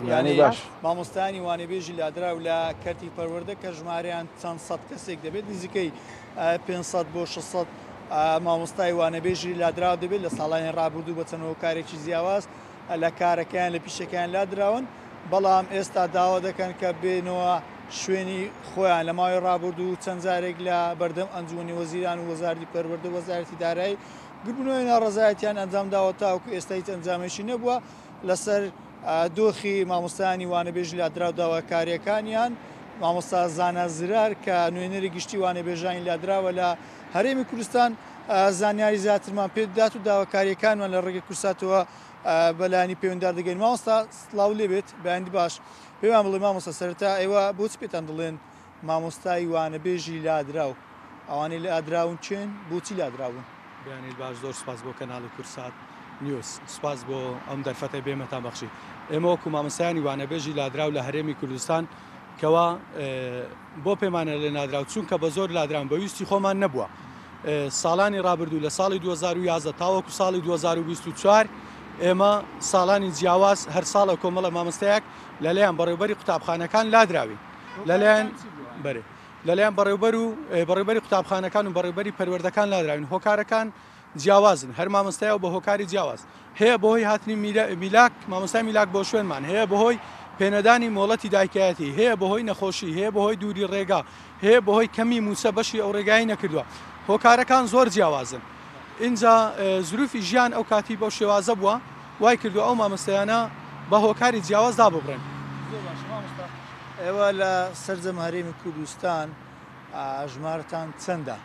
یعنی باش مامۆستایانی وانەبێژی لادرا و لە کەرتی پەروەردە کە ژمارەیان چەند سەد کەسێک دەبێت نزیکەی 500 بۆ 600 مامۆستای وانەبێژی لادرا دەبێت لە ساڵانی ڕابردوو بە چەند هۆکارێکی جیاواز لە کارەکەیان لە پیشەکەیان لادراون بەڵام ئێستا داوا دەکەن کە بێنەوە شوێنی خۆیان لە ماوەی ڕابردوو چەند جارێک لە بەردەم ئەنجومی وەزیران و وەزارەتی پەروەردە وەزارەتی دارایی گربوونەوەی ناڕەزایەتیان ئەنجام داوە تاوەکو ئێستا هیچ ئەنجامێکی نەبووە لەسەر دۆخی مامۆستایانی وانەبێژی لادرا و داواکاریەکانیان مامۆستا زانا زرار کە نوێنەری گشتی وانەبێژانی لادراوە لە هەرێمی کوردستان زانیاری زیاترمان پێ بدات و داواکاریەکانمان لە ڕێگەی کورساتەوە بەلایانی پەیوەنددار دەگەین مامۆستا سڵاو لێبێت بەیانی باش پێیان بڵێ مامۆستا سەرەتا ئێوە بۆچ پێتان دەڵێن مامۆستای وانەبێژی لادراو ئەوانەی لادراون چێن بۆچی لادراون بیانیت باش زۆر سپاس بۆ کەناڵی کورسات نیوز سپاس بۆ ئەم دەرفەتە بێمەتان بەخشی ئێمە وەکو مامۆستایانی وانەبێژی لادراو لە هەرێمی کوردستان کەوا بۆ پێمانە لێ نادراو چونکە بە زۆر لادران بەویستی خۆمان نەبووە ساڵانی ڕابردوو لە ساڵی 2011 تاوەکو ساڵی 2024 ئێمە ساڵانی جیاواز هەر ساڵە کۆمەڵە مامۆستایەک لەلایەن بەڕێوەبەری قوتابخانەکان لادراوی لەلایەن بەڕێوەبەری قوتابخانەکان و بەڕێوەبەری پەروەردەکان لادراوین هۆکارەکان جیاوازن هەر مامۆستایە بە هۆکاری جیاواز هەیە بەهۆی هاتنی میلاک مامۆستای میلاک بۆ شوێنمان هەیە بەهۆی پێنەدانی مۆڵەتی دایکایەتی هەیە بەهۆی نەخۆشی هەیە بەهۆی دووری ڕێگا هەیە بەهۆی کەمی موچە بەشی ئەو ڕێگایی نەکردووە هۆکارەکان زۆر جیاوازن اینجا زروفی ژیان ئەو کاتی بەو شێوازە بووە وای کردو ئەو مامۆستایانە بە هۆکاری جیاواز داببڕێن ئێوە لە سەرجەم هەرێمی کوردستان ژمارەتان چەندە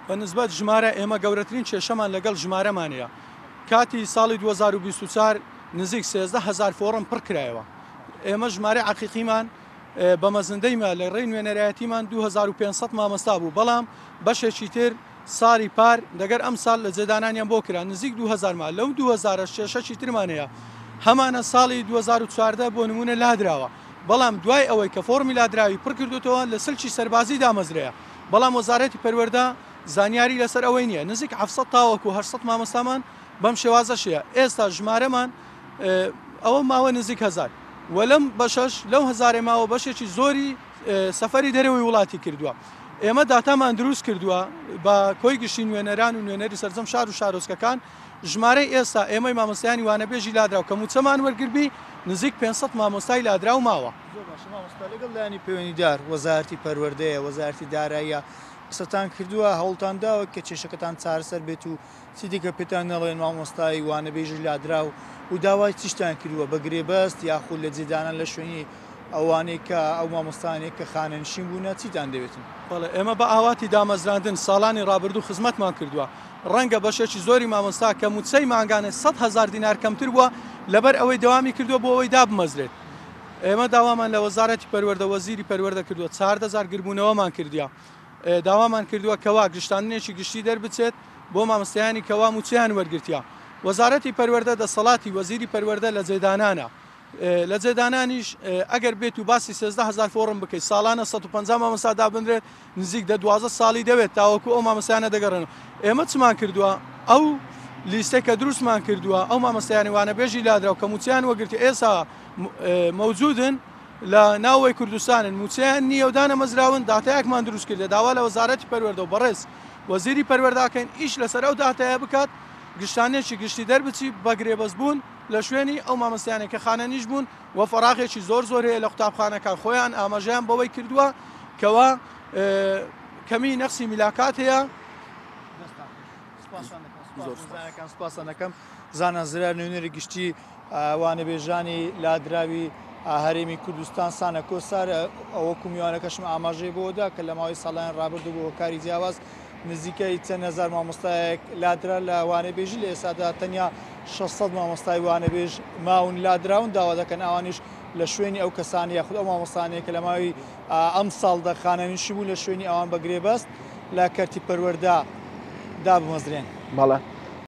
بە نسبەت ژمارە ئێمە گەورەترین کێشەمان لەگەڵ ژمارەمانەیە کاتی ساڵی 2024 نزیک 13,000 فۆڕم پڕ کرایەوە ئێمە ژمارە عەقیقیمان بە مەزندەیمە لە ڕێی نوێنەرایەتیمان 2500 مامۆستا بوو بەڵام بەشێکی تر ساڵی پار دەگەر ئەم ساڵ لە جێدانانیان بۆ کرا نزیک 2000 مال لەو 2006 ترمانەیە هەمانە ساڵی 2014 بۆ نمونە لادراوە بەڵام دوای ئەوەی کە فۆرمی لادراوی پڕ کردوتەوە لە سلکی سەربازی دامەزرەیە بەڵام وەزارەتی پەروەردە زانیاری لەسەر ئەوەی نییە نزیک 700 تاوەکو 800 مامۆستامان بەم شێوازەشەیە ئێستا ژمارەمان ئەوە ماوە نزیک 1000 وەلەم بەشەش لەو هزارێ ماوە بەشێکی زۆری سەفەری دەرەوەی وڵاتی کردووە ئێمە داتامان دروست کردووە بە کۆی گشتی نوێنەران و نوێنەری سەرجەم شار و شارۆچکەکان ژمارەی ئێستا ئێمەی مامۆستایانی وانەبێژی لادراو کە موچەمان وەرگربی نزیک 500 مامۆستای لادراو ماوە لەگەڵ لایانی پەیوەندیدار وەزارەتی پەروەردەیە وەزارەتی داراییە قسەتان کردووە هەوڵتانداوە کە کێشەکەتان چارەسەر بێت و چی دیکە پێتان نەڵێن مامۆستای وانەبێژی لادراو و داوای چیشتان کردووە بە گرێبەست یاخود لە جێدانان لە شوێنی ئەوانەی کە ئەو مامۆستانێک کە خانەنشین بوونە چیتان دەوێتن بەڵێ ئێمە بە ئاواتی دامەزراندن ساڵانی ڕابردوو خزمەتمان کردووە ڕەنگە بەشێکی زۆری مامۆستا کە موچەی ماگانە 100,000 دینار کەمتر بووە لەبەر ئەوەی دەوامی کردووە بۆ ئەوەی دابمەزرێت ئێمە داوامان لە وەزارەتی پەروەردە وەزیری پەروەردە کردووە 4,000 گربوونەوەمان کردووە داوامان کردووە کەوا گشتانێکی گشتی دەربچێت بۆ مامۆستایانی کەوا موچەیان وەرگرتیا وەزارەتی پەروەردە دەسەڵاتی وەزیری پەروەردە لە جێدانانە لە جێدانانیش ئەگەر بێت و باسی 13,000 فۆڕم بکەیت ساڵانە 150 مامۆستا دابدرێت نزیک دە 12 ساڵی دەوێت تاوەکو ئەو مامۆستایانە دەگەڕن ئێمە چمان کردووە ئەو لیستێک کە دروستمان کردووە ئەو مامۆستایانی وانەبێژی لادراو کە موچیان وەرگرتی ئێستا مەوجودن لە ناوەی کوردستانن موچیان نییە و دانەمەزراون داتایەکمان دروست کردێ داوا لە وەزارەتی پەروەردە و بەڕێز وەزیری پەروەردەکەین ئیش لەسەر ئەو داتایە بکات گشتانێکی گشتی دەربچی بەگرێبەست بوون لە شوێنی ئەو مامۆستایانێک کە خانەنیش بوون و فەراغێکی زۆر هەیە لە قوتابخانەکان خۆیان ئاماژەیان بەوەی کردووە کەوا کەمی نەخسی میلاکات هەیە سپاسان دەکەم زانە زرار نوێنەری گشتی وانەبێژانی لادراوی هەرێمی کوردستان سانە کۆسار ئەوەکو میوانەکەشم ئاماژەی بۆدا کە لە ماوەی ساڵیان ڕابردوو بۆ هۆکاری جیاواز نزیکەی چەند هەزار مامۆستایەک لادرا لە وانەبێژی لە ئێستادا تەنیا 600 مامۆستای وانەبێژ ماون لادراون داوا دەکەن ئەوانیش لە شوێنی ئەو کەسانی یاخود ئەو مامۆستانەیە کە لە ماوەی ئەم ساڵدا خانەنشین بوو لە شوێنی ئەوان بە گرێبەست لە کەرتی پەروەردە دابمەزرێن بەڵێ